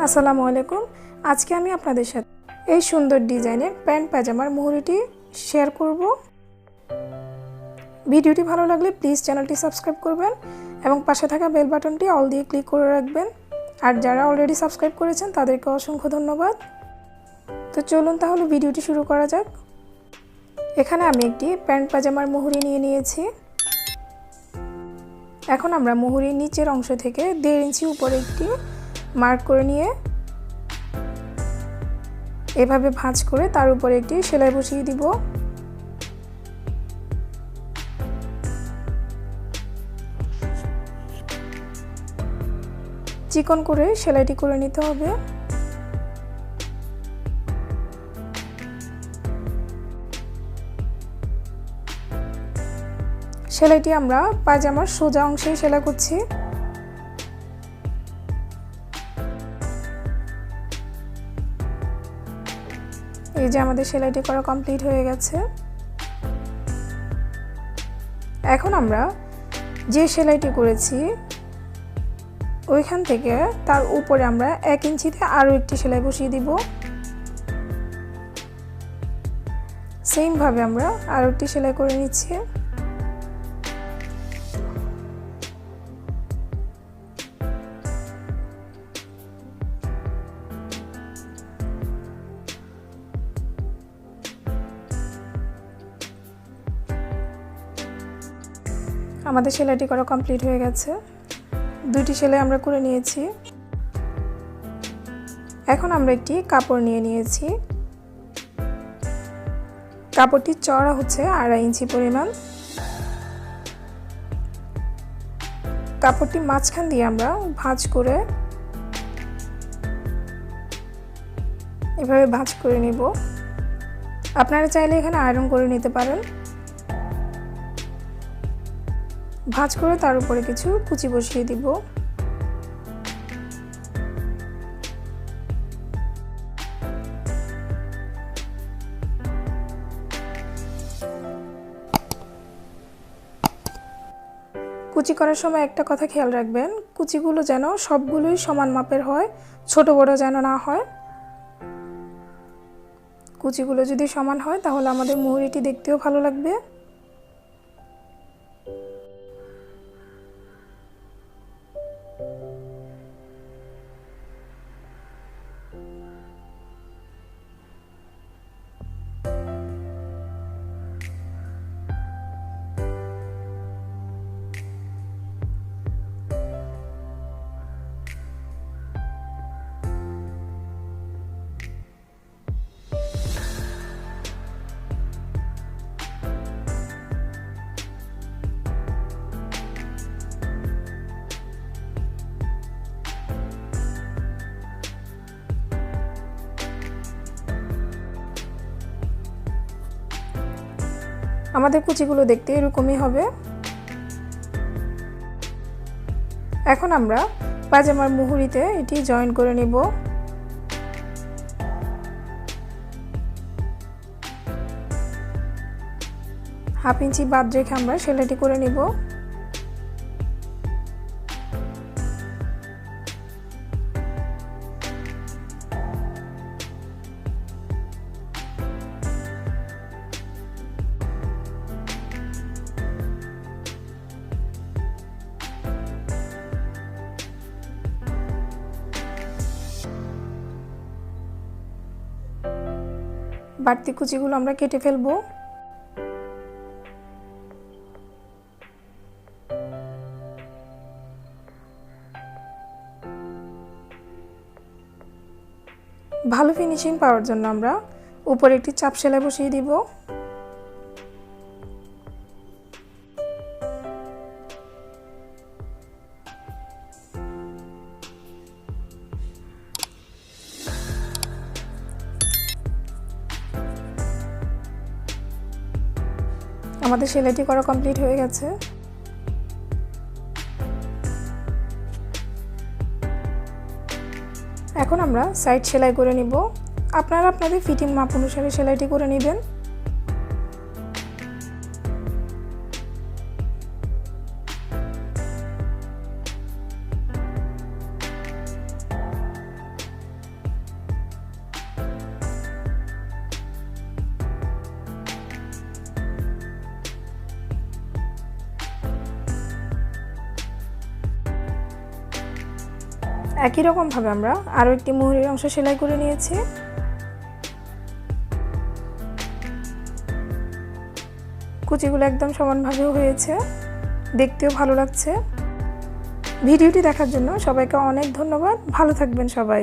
আসসালামু আলাইকুম। আজকে আমি আপনাদের সাথে এই সুন্দর ডিজাইনের প্যান্ট পাজামার মুহুরিটি শেয়ার করব। ভিডিওটি ভালো লাগলে প্লিজ চ্যানেলটি সাবস্ক্রাইব করবেন এবং পাশে থাকা বেল বাটনটি অল দিয়ে ক্লিক করে রাখবেন। আর যারা অলরেডি সাবস্ক্রাইব করেছেন তাদেরকে অসংখ্য ধন্যবাদ। তো চলুন তাহলে ভিডিওটি শুরু করা যাক। এখানে আমি একটি প্যান্ট পাজামার মুহুরি নিয়ে নিয়েছি। এখন আমরা মুহুরির নিচের অংশ থেকে 1.5 ইঞ্চি উপরে একটি মার্ক করে নিয়ে এভাবে ভাঁজ করে তার উপরে একটি সেলাই বসিয়ে দিব। চিকন করে সেলাইটি করে নিতে হবে। সেলাইটি আমরা পাজামার সোজা অংশে সেলাই করছি। এই যে আমাদের সেলাইটি করা কমপ্লিট হয়ে গেছে। এখন আমরা যে সেলাইটি করেছি ওইখান থেকে তার উপরে আমরা 1 ইঞ্চিতে আরও একটি সেলাই বসিয়ে দিব। সেম ভাবে আমরা আরও একটি সেলাই করে নিচ্ছি। আমাদের সেলাইটি করা কমপ্লিট হয়ে গেছে। দুইটি সেলাই আমরা করে নিয়েছি। এখন আমরা একটি কাপড় নিয়ে নিয়েছি। কাপড়টির চওড়া হচ্ছে 2.5 ইঞ্চি পরিমাণ। কাপড়টি মাঝখান দিয়ে আমরা ভাঁজ করে এভাবে ভাঁজ করে নিব। আপনারা চাইলে এখানে আয়রন করে নিতে পারেন। ভাঁজ করে তার উপরে কিছু কুচি বসিয়ে দিব। কুচি করার সময় একটা কথা খেয়াল রাখবেন, কুচিগুলো যেন সবগুলোই সমান মাপের হয়, ছোট বড় যেন না হয়। কুচিগুলো যদি সমান হয় তাহলে আমাদের মুহুরিটি দেখতেও ভালো লাগবে। আমাদের কুচিগুলো দেখতে এরকমই হবে। এখন আমরা পাজামার মুহুরিতে এটি জয়েন করে নেব। হাফ ইঞ্চি বাদ রেখে আমরা সেলাইটি করে নিব। বাড়তি কুচিগুলো আমরা কেটে ফেলবো। ভালো ফিনিশিং পাওয়ার জন্য আমরা উপরে একটি চাপ সেলাই বসিয়ে দিব। আমাদের সেলাইটি করা কমপ্লিট হয়ে গেছে। এখন আমরা সাইড সেলাই করে নিব। আপনারা আপনাদের ফিটিং মাপ অনুসারে সেলাইটি করে নেবেন। একই রকমভাবে আমরা আরও একটি মোহরির অংশ সেলাই করে নিয়েছি। কুচিগুলো একদম সমানভাবেও হয়েছে, দেখতেও ভালো লাগছে। ভিডিওটি দেখার জন্য সবাইকে অনেক ধন্যবাদ। ভালো থাকবেন সবাই।